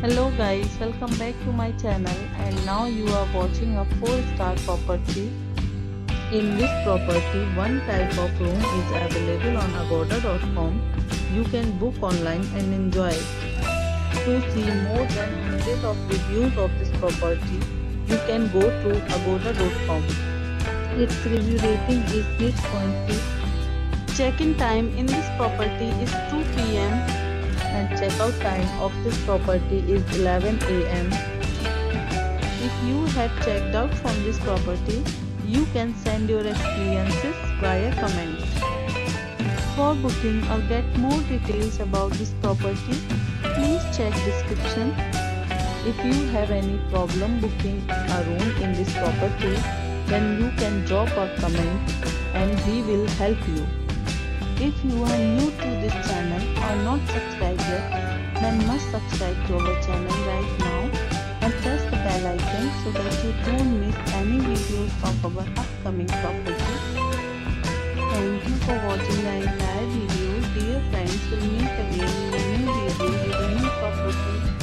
Hello guys, welcome back to my channel and now you are watching a 4-star property. In this property, one type of room is available on agoda.com. You can book online and enjoy it. To see more than 100 of reviews of this property, you can go to agoda.com. Its review rating is 8.2. Check-in time in this property is 2 p.m. and checkout time of this property is 11 a.m. If you have checked out from this property, you can send your experiences via comments. For booking or get more details about this property, please check description. If you have any problem booking a room in this property, then you can drop a comment and we will help you. If you are new to this channel or not subscribed yet, then must subscribe to our channel right now and press the bell icon so that you don't miss any videos of our upcoming property. Thank you for watching the entire video. Dear friends, we'll meet again in a new video with a new property.